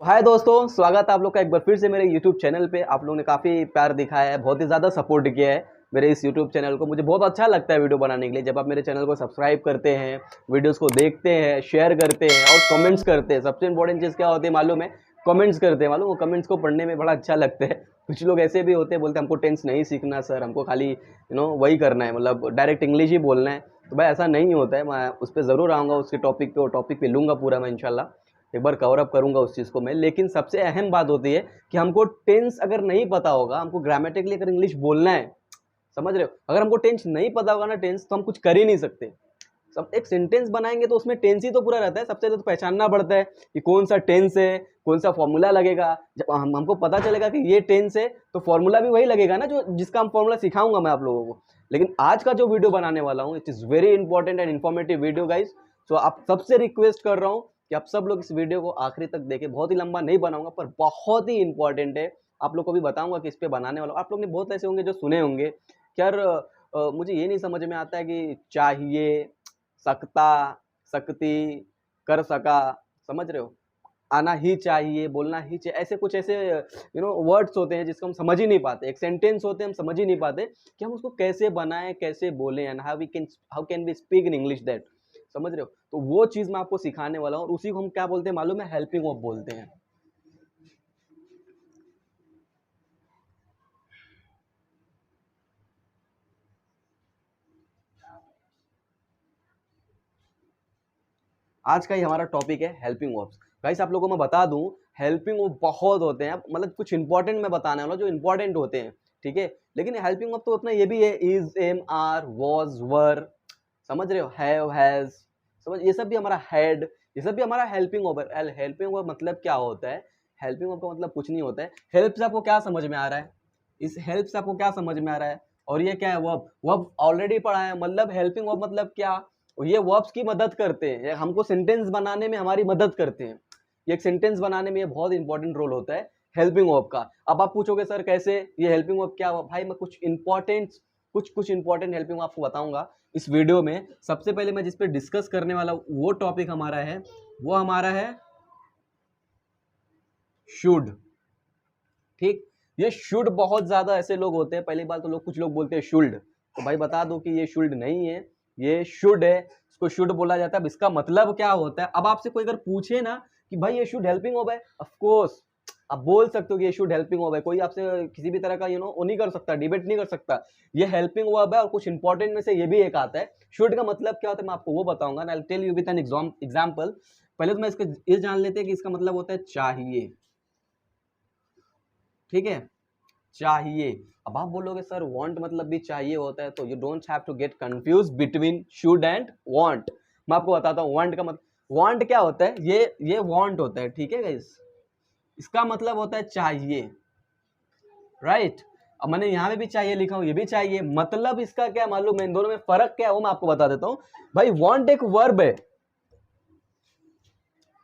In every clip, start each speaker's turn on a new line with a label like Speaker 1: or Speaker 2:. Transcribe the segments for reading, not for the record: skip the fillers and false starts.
Speaker 1: हाय दोस्तों, स्वागत है आप लोग का एक बार फिर से मेरे यूट्यूब चैनल पे। आप लोगों ने काफ़ी प्यार दिखाया है, बहुत ही ज़्यादा सपोर्ट किया है मेरे इस यूट्यूब चैनल को। मुझे बहुत अच्छा लगता है वीडियो बनाने के लिए जब आप मेरे चैनल को सब्सक्राइब करते हैं, वीडियोस को देखते हैं, शेयर करते हैं और कमेंट्स करते हैं। सबसे इंपॉर्टेंट चीज़ क्या होती है मालूम है? कमेंट्स करते हैं। मालूम, वो कमेंट्स को पढ़ने में बड़ा अच्छा लगता है। कुछ लोग ऐसे भी होते हैं, बोलते हैं हमको टेंस नहीं सीखना सर, हमको खाली वही करना है, मतलब डायरेक्ट इंग्लिश ही बोलना है। तो भाई ऐसा नहीं होता है। मैं उस पर ज़रूर आऊँगा, उसके टॉपिक पे, वो टॉपिक पे लूँगा पूरा मैं इंशाल्लाह, एक बार कवर अप करूँगा उस चीज़ को मैं। लेकिन सबसे अहम बात होती है कि हमको टेंस अगर नहीं पता होगा, हमको ग्रामेटिकली अगर इंग्लिश बोलना है, समझ रहे हो? अगर हमको टेंस नहीं पता होगा ना, टेंस, तो हम कुछ कर ही नहीं सकते। सब एक सेंटेंस बनाएँगे तो उसमें टेंस ही तो पूरा रहता है। सबसे पहले तो पहचानना पड़ता है कि कौन-सा टेंस है, कौन-सा फ़ॉर्मूला लगेगा। जब हमको पता चलेगा कि ये टेंस है, तो फ़ॉर्मूला भी वही लगेगा ना, जो जिसका हम फ़ॉर्मूला सिखाऊँगा मैं आप लोगों को। लेकिन आज का जो वीडियो बनाने वाला हूँ, it is very important and informative video guys. So आप सबसे रिक्वेस्ट कर रहा हूँ कि आप सब लोग इस वीडियो को आखिरी तक देखें। बहुत ही लंबा नहीं बनाऊँगा, पर बहुत ही इंपॉर्टेंट है। आप लोग को भी बताऊँगा कि इस पे बनाने वाला हूँ। आप लोग ने बहुत ऐसे होंगे जो सुने होंगे कि यार मुझे ये नहीं समझ में आता है कि चाहिए, सकता, सकती, कर सका, समझ रहे हो? आना ही चाहिए, बोलना ही चाहिए, ऐसे कुछ ऐसे वर्ड्स होते हैं जिसको हम समझ ही नहीं पाते। एक सेंटेंस होते हैं, हम समझ ही नहीं पाते कि हम उसको कैसे बनाएँ, कैसे बोलें, and how can we speak in English that, समझ रहे हो? तो वो चीज़ मैं आपको सिखाने वाला हूँ और उसी को हम क्या बोलते हैं मालूम है? हेल्पिंग वर्ब बोलते हैं। आज का ही हमारा टॉपिक है हेल्पिंग वर्ब्स। गाइस आप लोगों को मैं बता दूं, हेल्पिंग वर्ब बहुत होते हैं, मतलब कुछ इंपॉर्टेंट मैं बताने वाला हूं जो इंपॉर्टेंट होते हैं, ठीक है? लेकिन हेल्पिंग वर्ब तो उतना ये भी है, इज, एम, आर, वॉज, वर, समझ रहे हो? हैव, हैज, समझ, ये सब भी हमारा हैड, ये सब भी हमारा हेल्पिंग वर्ब है। हेल्पिंग वर्ब मतलब क्या होता है? हेल्पिंग वर्ब का मतलब कुछ नहीं होता है। हेल्प से आपको क्या समझ में आ रहा है? इस हेल्प से आपको क्या समझ में आ रहा है? और ये क्या है? वर्ब। वर्ब ऑलरेडी पढ़ा है। मतलब हेल्पिंग वर्ब मतलब क्या? ये वर्ब्स की मदद करते हैं, ये हमको सेंटेंस बनाने में हमारी मदद करते हैं। ये एक सेंटेंस बनाने में ये बहुत इंपॉर्टेंट रोल होता है हेल्पिंग वर्ब का। अब आप पूछोगे सर कैसे, ये हेल्पिंग वर्ब क्या हुआ? भाई मैं कुछ इंपॉर्टेंट हेल्पिंग वर्ब आपको बताऊंगा इस वीडियो में। सबसे पहले मैं जिस पे डिस्कस करने वाला हूं, वो टॉपिक हमारा है, वो हमारा है शुड। ठीक, ये शुड बहुत ज्यादा ऐसे लोग होते हैं, पहली बात तो कुछ लोग बोलते हैं शुल्ड। तो भाई बता दो कि ये शुल्ड नहीं है, ये शुड है। इसको शुड बोला जाता है। अब इसका मतलब क्या होता है? अब आपसे कोई अगर पूछे ना कि भाई ये शुड हेल्पिंग वर्ब है, ऑफ कोर्स आप बोल सकते हो कि ये शुड हेल्पिंग वर्ब है। कोई आपसे किसी भी तरह का वो नहीं कर सकता, डिबेट नहीं कर सकता। ये हेल्पिंग वर्ब है और कुछ इंपॉर्टेंट में से ये भी एक आता है। शुड का मतलब क्या होता है मैं आपको वो बताऊंगा, I will tell you with an example. पहले तो मैं इसका ये जान लेते हैं कि इसका मतलब होता है चाहिए, ठीक है? चाहिए। अब आप बोलोगे सर वांट मतलब भी चाहिए होता है, तो you don't have to get confuse between should and want. मैं आपको बताता हूँ वांट का मतलब। वांट क्या होता है? ये वांट होता है, ठीक है गाइस? इसका मतलब होता है चाहिए, राइट? अब मैंने यहाँ पे भी चाहिए लिखा हूं, ये भी चाहिए। मतलब इसका क्या मालूम है? इन दोनों में फर्क क्या है वो मैं आपको बता देता हूं। भाई वांट एक वर्ब है,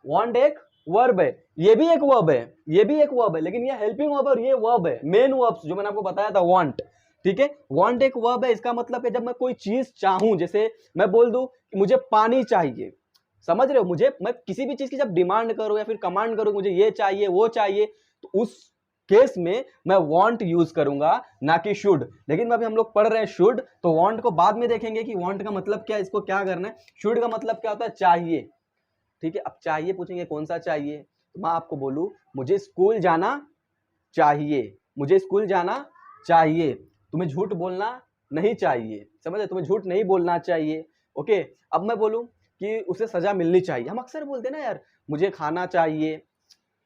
Speaker 1: वांट एक वर्ब है, ये भी एक वर्ब है, ये भी एक वर्ब है, लेकिन ये हेल्पिंग वर्ब है और ये वर्ब है। मेन वर्ब्स जो मैंने आपको बताया था वांट, ठीक है? वांट एक वर्ब है। इसका मतलब है जब मैं कोई चीज चाहूं, जैसे मैं बोल दूं कि मुझे पानी चाहिए, समझ रहे हो? मुझे, मैं किसी भी चीज की जब डिमांड करूं या फिर कमांड करूं, मुझे ये चाहिए वो चाहिए, तो उस केस में मैं वांट यूज करूंगा, ना कि शुड। लेकिन अभी हम लोग पढ़ रहे हैं शुड, तो वांट को बाद में देखेंगे कि वांट का मतलब क्या है, इसको क्या करना है। शुड का मतलब क्या होता है? चाहिए, ठीक है? अब चाहिए पूछेंगे कौन सा चाहिए, तो मैं आपको बोलूं मुझे स्कूल जाना चाहिए, मुझे स्कूल जाना चाहिए। तुम्हें झूठ बोलना नहीं चाहिए, समझे? तुम्हें झूठ नहीं बोलना चाहिए, ओके? अब मैं बोलूं कि उसे सजा मिलनी चाहिए। हम अक्सर बोलते हैं ना यार, मुझे खाना चाहिए।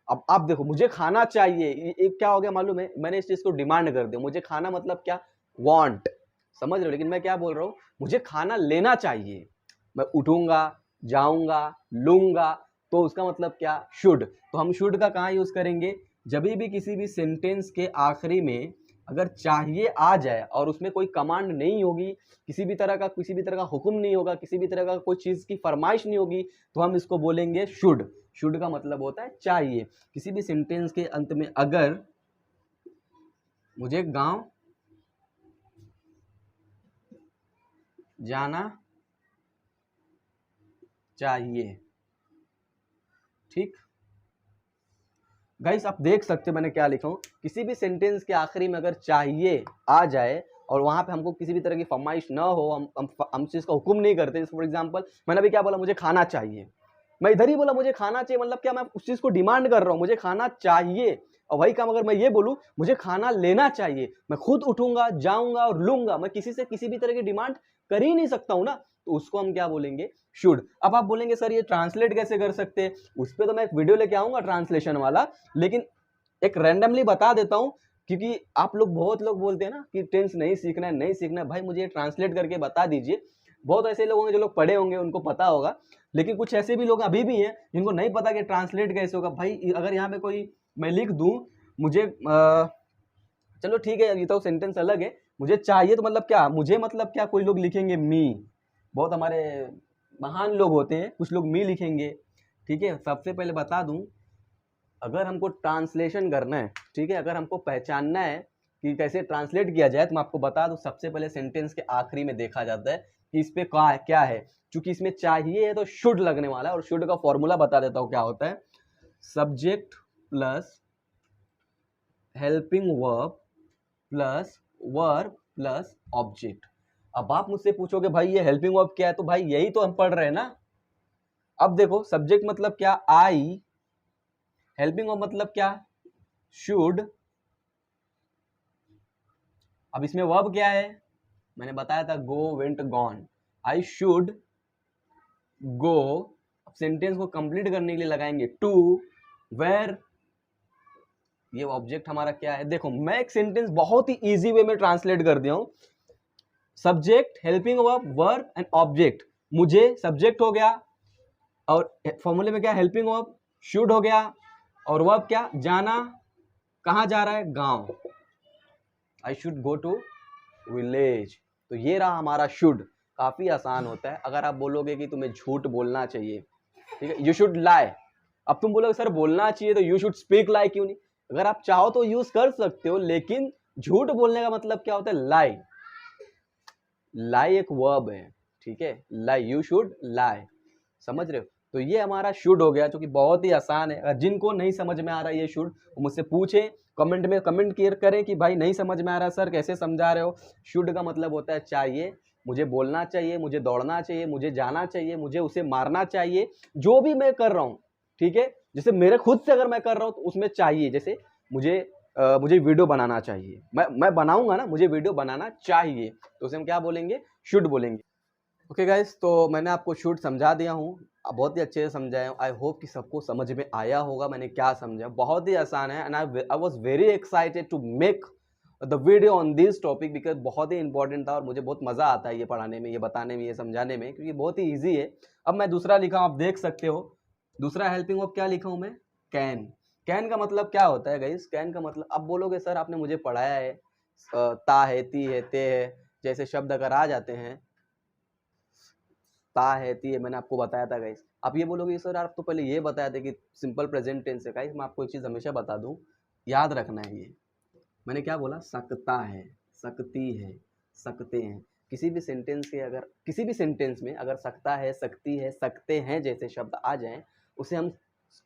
Speaker 1: अब आप देखो, मुझे खाना चाहिए, एक क्या हो गया मालूम है? मैंने इस चीज को डिमांड कर दिया। मुझे खाना मतलब क्या? वांट, समझ रहे हो? लेकिन मैं क्या बोल रहा हूं? मुझे खाना लेना चाहिए। मैं उठूंगा, जाऊंगा, लूंगा, तो उसका मतलब क्या? शुड। तो हम शुड का कहां यूज करेंगे? जब भी किसी भी सेंटेंस के आखिरी में अगर चाहिए आ जाए और उसमें कोई कमांड नहीं होगी, किसी भी तरह का हुक्म नहीं होगा, किसी भी तरह का कोई चीज की फरमाइश नहीं होगी, तो हम इसको बोलेंगे शुड। शुड का मतलब होता है चाहिए। किसी भी सेंटेंस के अंत में अगर मुझे गांव जाना चाहिए, ठीक, गाइस आप देख सकते हो मैंने क्या लिखा हूँ, किसी भी सेंटेंस के आखिरी में अगर चाहिए आ जाए और वहां पे हमको किसी भी तरह की फरमाइश ना हो, हम चीज का हुक्म नहीं करते। फॉर एग्जांपल मैंने अभी क्या बोला, मुझे खाना चाहिए, मैं इधर ही बोला मुझे खाना चाहिए, मतलब क्या मैं उस चीज को डिमांड कर रहा हूँ, मुझे खाना चाहिए। और वही काम अगर मैं ये बोलूँ मुझे खाना लेना चाहिए, मैं खुद उठूंगा जाऊंगा और लूंगा, मैं किसी से किसी भी तरह की डिमांड कर ही नहीं सकता हूं ना, तो उसको हम क्या बोलेंगे, शुड। अब आप बोलेंगे सर ये ट्रांसलेट कैसे कर सकते हैं, उस पर तो मैं एक वीडियो लेके आऊंगा ट्रांसलेशन वाला, लेकिन एक रैंडमली बता देता हूं, क्योंकि आप लोग बहुत लोग बोलते हैं ना कि टेंस नहीं सीखना है नहीं सीखना है, भाई मुझे ट्रांसलेट करके बता दीजिए। बहुत ऐसे लोग होंगे जो लोग पढ़े होंगे उनको पता होगा, लेकिन कुछ ऐसे भी लोग अभी भी हैं जिनको नहीं पता कि ट्रांसलेट कैसे होगा। भाई अगर यहाँ पे कोई मैं लिख दूं, मुझे चलो ठीक है ये तो सेंटेंस अलग है, मुझे चाहिए तो मतलब क्या, मुझे मतलब क्या, कोई लोग लिखेंगे मी, बहुत हमारे महान लोग होते हैं, कुछ लोग मी लिखेंगे। ठीक है, सबसे पहले बता दूं, अगर हमको ट्रांसलेशन करना है, ठीक है, अगर हमको पहचानना है कि कैसे ट्रांसलेट किया जाए, तो मैं आपको बता दूं सबसे पहले सेंटेंस के आखिरी में देखा जाता है कि इस पे क्या है। चूंकि इसमें चाहिए है तो शुड लगने वाला है, और शुड का फॉर्मूला बता देता हूं क्या होता है, subject plus helping verb plus verb plus object. अब आप मुझसे पूछोगे भाई ये हेल्पिंग वर्ब क्या है, तो भाई यही तो हम पढ़ रहे हैं ना। अब देखो सब्जेक्ट मतलब क्या, आई, हेल्पिंग वर्ब मतलब क्या, शुड, अब इसमें वर्ब क्या है, मैंने बताया था go went gone, I should गो। अब सेंटेंस को कंप्लीट करने के लिए लगाएंगे टू, वेयर, ये ऑब्जेक्ट हमारा क्या है। देखो मैं एक सेंटेंस बहुत ही इजी वे में ट्रांसलेट कर दिया हूं, subject helping verb verb and object, मुझे सब्जेक्ट हो गया, और फॉर्मूले में क्या हेल्पिंग वर्ब शुड हो गया, और वर्ब क्या जाना, कहां जा रहा है, गांव, I should go to village. तो ये रहा हमारा शुड, काफी आसान होता है। अगर आप बोलोगे कि तुम्हें झूठ बोलना चाहिए, ठीक है, यू शुड लाई, अब तुम बोलोगे सर बोलना चाहिए तो यू शुड स्पीक लाई क्यों नहीं, अगर आप चाहो तो यूज कर सकते हो, लेकिन झूठ बोलने का मतलब क्या होता है, लाई, लाई एक वर्ब है, ठीक है, लाई, यू शुड लाई, समझ रहे हो। तो ये हमारा शुड हो गया, जो कि बहुत ही आसान है। जिनको नहीं समझ में आ रहा है ये शुड, वो मुझसे पूछें, कमेंट में कमेंट क्लियर करें कि भाई नहीं समझ में आ रहा सर कैसे समझा रहे हो। शुड का मतलब होता है चाहिए, मुझे बोलना चाहिए, मुझे दौड़ना चाहिए, मुझे जाना चाहिए, मुझे उसे मारना चाहिए, जो भी मैं कर रहा हूँ, ठीक है, जैसे मेरे खुद से अगर मैं कर रहा हूँ तो उसमें चाहिए, जैसे मुझे वीडियो बनाना चाहिए, मैं बनाऊंगा ना, मुझे वीडियो बनाना चाहिए, तो उसे हम क्या बोलेंगे, शुड बोलेंगे। ओके गाइस, तो मैंने आपको शुड समझा दिया हूँ, बहुत ही अच्छे से समझाया हूँ। आई होप कि सबको समझ में आया होगा मैंने क्या समझा, बहुत ही आसान है, and I was very excited to make the video on this topic, because बहुत ही इंपॉर्टेंट था और मुझे बहुत मज़ा आता है ये पढ़ाने में, ये बताने में, ये समझाने में, क्योंकि बहुत ही ईजी है। अब मैं दूसरा लिखा हूँ, आप देख सकते हो, दूसरा हेल्पिंग वर्ब क्या लिखा हूँ मैं, कैन। कैन का मतलब क्या होता है गाइस, कैन का मतलब, अब बोलोगे सर आपने मुझे पढ़ाया है, ता है, ती है, ते है, जैसे शब्द अगर आ जाते हैं, ता है, ती है, मैंने आपको बताया था गाइस। आप ये बोलोगे सर आप तो पहले ये बताया था कि सिंपल प्रेजेंट टेंस है। गाइस मैं आपको एक चीज़ हमेशा बता दूं, याद रखना है, ये मैंने क्या बोला, सकता है, सकती है, सकते हैं, किसी भी सेंटेंस के अगर किसी भी सेंटेंस में अगर सकता है, सकती है, सकते हैं जैसे शब्द आ जाएं, उसे हम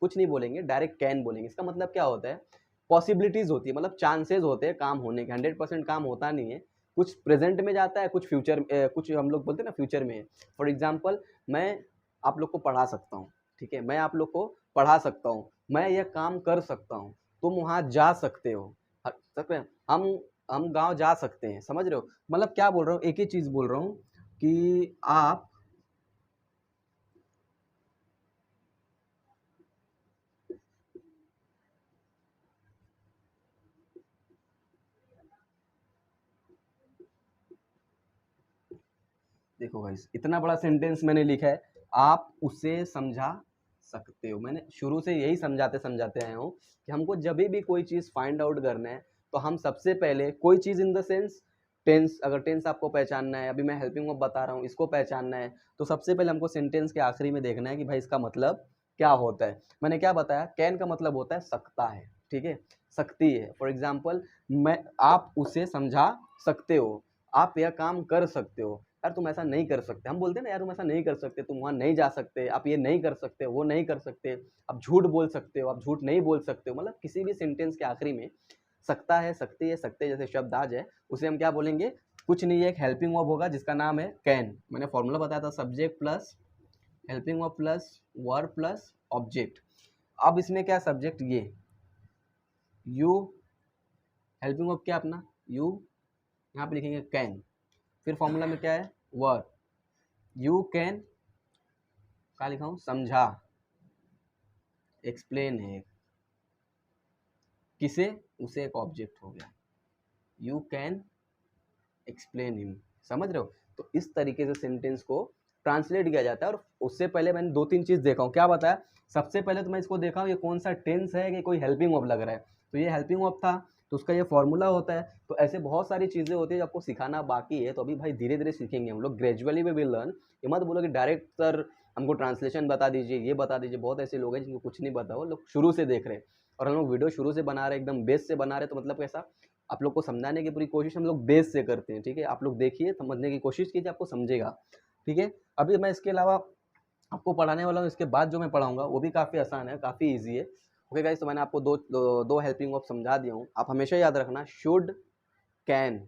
Speaker 1: कुछ नहीं बोलेंगे, डायरेक्ट कैन बोलेंगे। इसका मतलब क्या होता है, पॉसिबिलिटीज होती है, मतलब चांसेस होते हैं काम होने के, 100% काम होता नहीं है, कुछ प्रेजेंट में जाता है, कुछ फ्यूचर, कुछ हम लोग बोलते हैं ना फ्यूचर में। फॉर एग्जाम्पल मैं आप लोग को पढ़ा सकता हूँ, ठीक है, मैं आप लोग को पढ़ा सकता हूँ, मैं यह काम कर सकता हूँ, तुम वहाँ जा सकते हो, हम हम गांव जा सकते हैं, समझ रहे हो, मतलब क्या बोल रहा हूँ, एक ही चीज बोल रहा हूँ कि आप देखो गाइस, इतना बड़ा सेंटेंस मैंने लिखा है, आप उसे समझा सकते हो। मैंने शुरू से यही समझाते समझाते आया हूँ कि हमको जब भी कोई चीज़ फाइंड आउट करना है, तो हम सबसे पहले कोई चीज़ इन द सेंस टेंस, अगर टेंस आपको पहचानना है, अभी मैं हेल्पिंग वर्ब बता रहा हूँ, इसको पहचानना है, तो सबसे पहले हमको सेंटेंस के आखिरी में देखना है कि भाई इसका मतलब क्या होता है। मैंने क्या बताया, कैन का मतलब होता है सकता है, ठीक है, सकती है। फॉर एग्जाम्पल मैं, आप उसे समझा सकते हो, आप यह काम कर सकते हो, यार तुम ऐसा नहीं कर सकते, हम बोलते हैं ना यार तुम ऐसा नहीं कर सकते, तुम वहाँ नहीं जा सकते, आप ये नहीं कर सकते, वो नहीं कर सकते, आप झूठ बोल सकते हो, आप झूठ नहीं बोल सकते हो, मतलब किसी भी सेंटेंस के आखिरी में सकता है, सकती है, सकते जैसे शब्द आ जाए उसे हम क्या बोलेंगे, कुछ नहीं है, एक हेल्पिंग वर्ब होगा जिसका नाम है कैन। मैंने फॉर्मूला बताया था, subject plus helping verb plus verb plus object. अब इसमें क्या सब्जेक्ट ये यू, हेल्पिंग वर्ब क्या अपना यू, यहाँ पे लिखेंगे कैन, फिर फॉर्मूला में क्या है वर्ब, यू कैन क्या लिखा हूँ समझा, एक्सप्लेन है किसे, उसे एक ऑब्जेक्ट हो गया, यू कैन एक्सप्लेन हिम, समझ रहे हो। तो इस तरीके से सेंटेंस को ट्रांसलेट किया जाता है। और उससे पहले मैंने दो तीन चीज़ देखा हूँ, क्या बताया, सबसे पहले तो मैं इसको देखा हूँ ये कौन सा टेंस है कि कोई हेल्पिंग वर्ब लग रहा है, तो ये हेल्पिंग वर्ब था तो उसका ये फॉर्मूला होता है। तो ऐसे बहुत सारी चीज़ें होती है जो आपको सिखाना बाकी है, तो अभी भाई धीरे धीरे सीखेंगे हम लोग, ग्रेजुअली वी विल लर्न। ये मत बोलो कि डायरेक्ट सर हमको ट्रांसलेशन बता दीजिए, ये बता दीजिए, बहुत ऐसे लोग हैं जिनको कुछ नहीं पता, वो लोग शुरू से देख रहे हैं और हम लोग वीडियो शुरू से बना रहे हैं, एकदम बेस से बना रहे हैं, तो मतलब कैसा आप लोग को समझाने की पूरी कोशिश हम लोग बेस से करते हैं, ठीक है। आप लोग देखिए, समझने की कोशिश कीजिए, आपको समझेगा, ठीक है। अभी मैं इसके अलावा आपको पढ़ाने वाला हूँ, इसके बाद जो मैं पढ़ाऊंगा वो भी काफ़ी आसान है, काफ़ी ईजी है। ओके गाइस, तो मैंने आपको दो हेल्पिंग वर्ब समझा दिया हूँ। आप हमेशा याद रखना शुड, कैन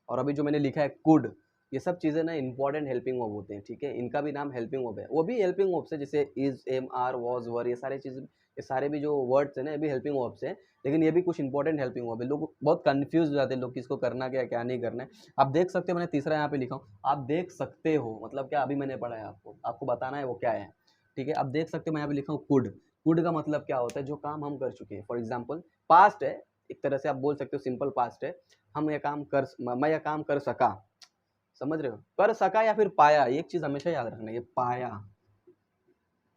Speaker 1: और अभी जो मैंने लिखा है कुड, ये सब चीज़ें ना इंपॉर्टेंट हेल्पिंग वर्ब होते हैं, ठीक है। इनका भी नाम हेल्पिंग वर्ब है, वो भी हेल्पिंग वर्ब्स है, जैसे इज, एम, आर, वॉज, वर, ये सारे चीज़, ये सारे भी जो वर्ड्स हैं ना ये भी हेल्पिंग वर्ब्स हैं, लेकिन ये भी कुछ इंपॉर्टेंट हेल्पिंग वर्ब है। लोग बहुत कंफ्यूज हो जाते हैं, लोग किसको करना क्या क्या नहीं करना है। आप देख सकते हो, मैंने तीसरा यहाँ पे लिखा हूँ, आप देख सकते हो मतलब क्या, अभी मैंने पढ़ा है, आपको बताना है वो क्या है, ठीक है। आप देख सकते हो, मैं यहाँ पे लिखा हूँ कुड, कुड का मतलब क्या होता है, जो काम हम कर चुके हैं। फॉर एग्जाम्पल पास्ट है, एक तरह से आप बोल सकते हो सिंपल पास्ट है, हम ये काम कर, मैं यह काम कर सका, समझ रहे हो, कर सका या फिर पाया, एक चीज हमेशा याद रखना, ये पाया,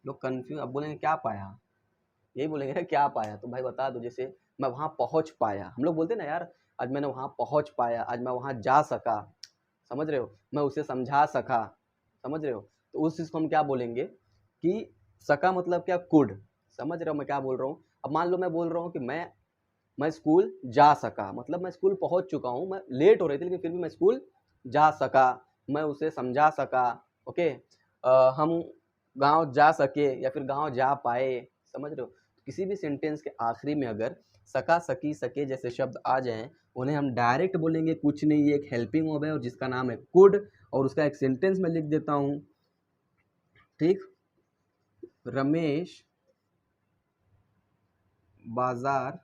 Speaker 1: लोग कंफ्यूज, अब बोलेंगे क्या पाया, यही बोलेंगे क्या पाया, तो भाई बता दो, जैसे मैं वहां पहुंच पाया, हम लोग बोलते हैं ना यार आज मैंने वहां पहुंच पाया, आज मैं वहां जा सका, समझ रहे हो, मैं उसे समझा सका, समझ रहे हो। तो उस चीज को हम क्या बोलेंगे कि सका मतलब क्या, कुड, समझ रहे हो मैं क्या बोल रहा हूँ। अब मान लो मैं बोल रहा हूँ कि मैं स्कूल जा सका, मतलब मैं स्कूल पहुंच चुका हूँ, मैं लेट हो रही थी लेकिन फिर भी मैं स्कूल जा सका, मैं उसे समझा सका, ओके। हम गांव जा सके या फिर गांव जा पाए, समझ रहे हो। तो किसी भी सेंटेंस के आखिरी में अगर सका, सकी, सके जैसे शब्द आ जाएं, उन्हें हम डायरेक्ट बोलेंगे कुछ नहीं, ये एक हेल्पिंग वर्ब है और जिसका नाम है कुड, और उसका एक सेंटेंस में लिख देता हूं, ठीक। रमेश बाजार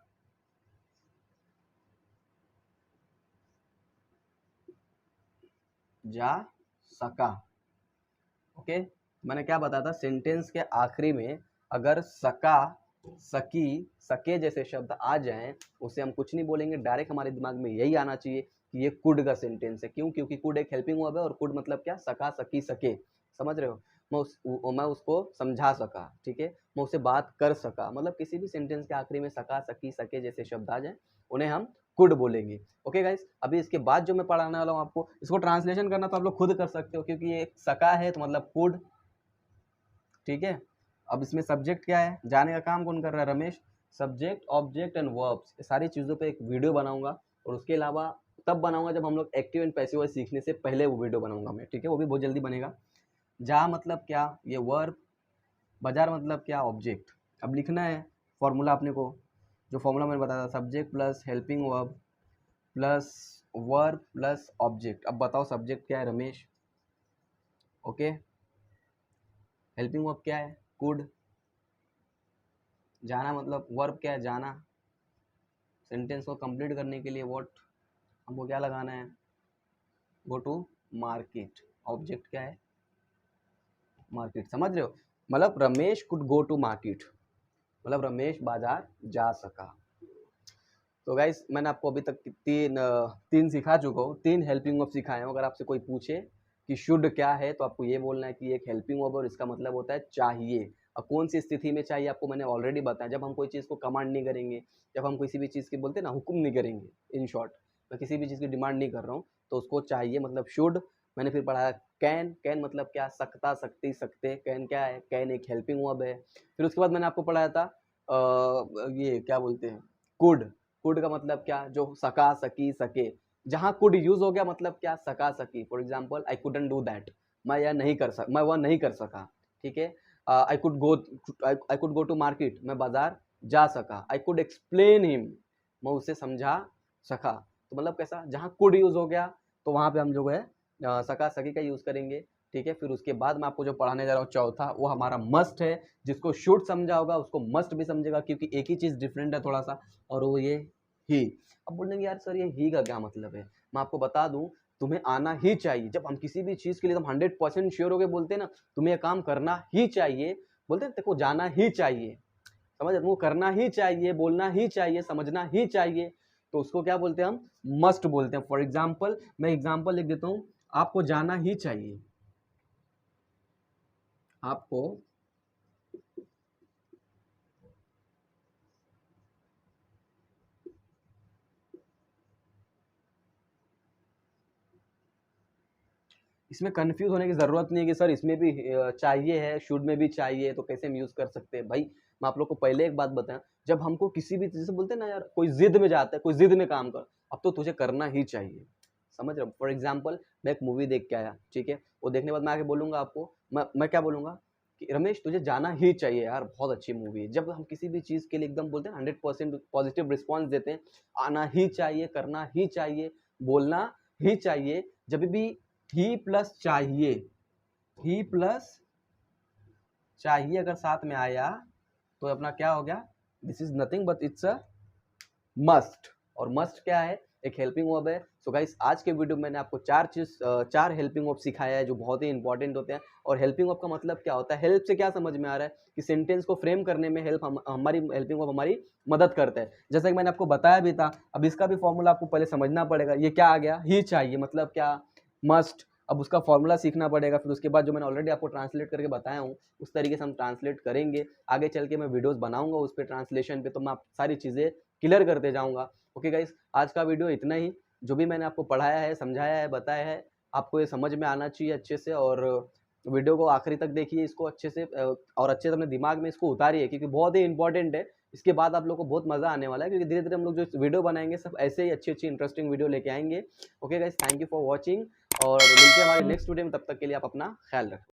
Speaker 1: जा सका, ओके। मैंने क्या बताया था, सेंटेंस के आखिरी में अगर सका, सकी, सके जैसे शब्द आ जाएं, उसे हम कुछ नहीं बोलेंगे, डायरेक्ट हमारे दिमाग में यही आना चाहिए कि ये कुड का सेंटेंस है। क्यों, क्योंकि कुड एक हेल्पिंग वर्ब है और कुड मतलब क्या, सका, सकी, सके, समझ रहे हो। मैं उसको समझा सका, ठीक है, मैं उससे बात कर सका, मतलब किसी भी सेंटेंस के आखिरी में सका, सकी, सके जैसे शब्द आ जाए उन्हें हम कुड बोलेंगे। ओके गाइस, अभी इसके बाद जो मैं पढ़ाने वाला हूँ आपको, इसको ट्रांसलेशन करना तो आप लोग खुद कर सकते हो, क्योंकि ये सका है तो मतलब कुड, ठीक है। अब इसमें सब्जेक्ट क्या है, जाने का काम कौन कर रहा है, Ramesh. Subject, object and verbs, सारी चीज़ों पे एक वीडियो बनाऊंगा, और उसके अलावा तब बनाऊंगा जब हम लोग एक्टिव एंड पैसिव वॉइस सीखने से पहले वो वीडियो बनाऊंगा मैं, ठीक है, वो भी बहुत जल्दी बनेगा। जा मतलब क्या, ये वर्ब, बाजार मतलब क्या, ऑब्जेक्ट। अब लिखना है फॉर्मूला अपने को, जो फॉर्मूला मैंने बताया था, subject plus helping verb plus verb plus object. अब बताओ सब्जेक्ट क्या है, रमेश, ओके। हेल्पिंग वर्ब क्या है, कुड। जाना मतलब वर्ब क्या है, जाना। सेंटेंस को कंप्लीट करने के लिए व्हाट हमको क्या लगाना है, गो टू मार्केट। ऑब्जेक्ट क्या है, मार्केट, समझ रहे हो। मतलब Ramesh could go to market, मतलब रमेश बाजार जा सका। तो गाइस, मैंने आपको अभी तक तीन सिखा चुका हूँ, तीन हेल्पिंग वर्ब सिखाए हूँ। अगर आपसे कोई पूछे कि शुड क्या है, तो आपको ये बोलना है कि एक हेल्पिंग वर्ब और इसका मतलब होता है चाहिए। अब कौन सी स्थिति में चाहिए आपको मैंने ऑलरेडी बताया, जब हम कोई चीज़ को कमांड नहीं करेंगे, जब हम किसी भी चीज़ की बोलते हैं ना हुक्म नहीं करेंगे, इन शॉर्ट मैं किसी भी चीज़ की डिमांड नहीं कर रहा हूँ, तो उसको चाहिए मतलब शुड। मैंने फिर पढ़ाया कैन, कैन मतलब क्या, सकता, सकती, सकते। कैन क्या है, कैन एक हेल्पिंग वर्ब है। फिर उसके बाद मैंने आपको पढ़ाया था ये क्या बोलते हैं, कुड। कुड का मतलब क्या, जो सका, सकी, सके। जहाँ कुड यूज हो गया मतलब क्या, सका सकी। For example I couldn't do that, मैं यह नहीं कर सक, मैं वह नहीं कर सका, ठीक है। I could go to market, मैं बाजार जा सका। आई कुड एक्सप्लेन हिम, मैं उसे समझा सका। तो मतलब कैसा, जहाँ कुड यूज हो गया तो वहाँ पे हम जो है सका सकी का यूज करेंगे, ठीक है। फिर उसके बाद मैं आपको जो पढ़ाने जा रहा हूँ चौथा, वो हमारा मस्ट है। जिसको शुड समझा होगा उसको मस्ट भी समझेगा, क्योंकि एक ही चीज डिफरेंट है थोड़ा सा, और वो ये ही। अब बोलेंगे यार सर ये ही का क्या मतलब है, मैं आपको बता दूं, तुम्हें आना ही चाहिए। जब हम किसी भी चीज के लिए एकदम 100% श्योर होके बोलते हैं ना, तुम्हें ये काम करना ही चाहिए, बोलते हैं देखो जाना ही चाहिए, समझ, वो करना ही चाहिए, बोलना ही चाहिए, समझना ही चाहिए, तो उसको क्या बोलते हैं हम, मस्ट बोलते हैं। फॉर एग्जाम्पल मैं एग्जाम्पल लिख देता हूँ, आपको जाना ही चाहिए, आपको इसमें कंफ्यूज होने की जरूरत नहीं है कि सर इसमें भी चाहिए है, शुड में भी चाहिए, तो कैसे हम यूज कर सकते हैं। भाई मैं आप लोग को पहले एक बात बताया, जब हमको किसी भी चीज से बोलते हैं ना यार, कोई जिद में जाता है, कोई जिद में काम कर, अब तो तुझे करना ही चाहिए, समझ रहे हो। फॉर एग्जाम्पल मैं एक मूवी देख के आया, ठीक है, वो देखने के बाद मैं आगे बोलूंगा आपको, मैं क्या बोलूंगा कि रमेश तुझे जाना ही चाहिए यार, बहुत अच्छी मूवी है। जब हम किसी भी चीज के लिए एकदम बोलते हैं 100% पॉजिटिव रिस्पॉन्स देते हैं, आना ही चाहिए, करना ही चाहिए, बोलना ही चाहिए, जब भी ही प्लस चाहिए, ही प्लस चाहिए अगर साथ में आया तो अपना क्या हो गया, this is nothing but it's a must. और मस्ट क्या है, एक हेल्पिंग वर्ब है। सो गाइस आज के वीडियो में मैंने आपको चार हेल्पिंग वर्ब सिखाया है जो बहुत ही इंपॉर्टेंट होते हैं। और हेल्पिंग वर्ब का मतलब क्या होता है, हेल्प से क्या समझ में आ रहा है कि सेंटेंस को फ्रेम करने में हमारी हेल्पिंग वर्ब हमारी मदद करता है। जैसा कि मैंने आपको बताया भी था, अब इसका भी फॉर्मूला आपको पहले समझना पड़ेगा। ये क्या आ गया, ही चाहिए मतलब क्या, मस्ट। अब उसका फॉर्मूला सीखना पड़ेगा, फिर उसके बाद जो मैंने ऑलरेडी आपको ट्रांसलेट करके बताया हूँ उस तरीके से हम ट्रांसलेट करेंगे। आगे चल के मैं वीडियोस बनाऊंगा उस पर ट्रांसलेशन पे, तो मैं आप सारी चीज़ें क्लियर करते जाऊंगा। ओके गाइस, आज का वीडियो इतना ही। जो भी मैंने आपको पढ़ाया है, समझाया है, बताया है, आपको ये समझ में आना चाहिए अच्छे से। और वीडियो को आखिरी तक देखिए, इसको अच्छे से और अच्छे से अपने दिमाग में इसको उतारिए, क्योंकि बहुत ही इंपॉर्टेंट है। इसके बाद आप लोग को बहुत मज़ा आने वाला है, क्योंकि धीरे धीरे हम लोग जो वीडियो बनाएंगे सब ऐसे ही अच्छी अच्छी इंटरेस्टिंग वीडियो लेके आएंगे। Okay guys, thank you for watching, और मिलते हैं हमारे नेक्स्ट वीडियो में। तब तक के लिए आप अपना ख्याल रखें।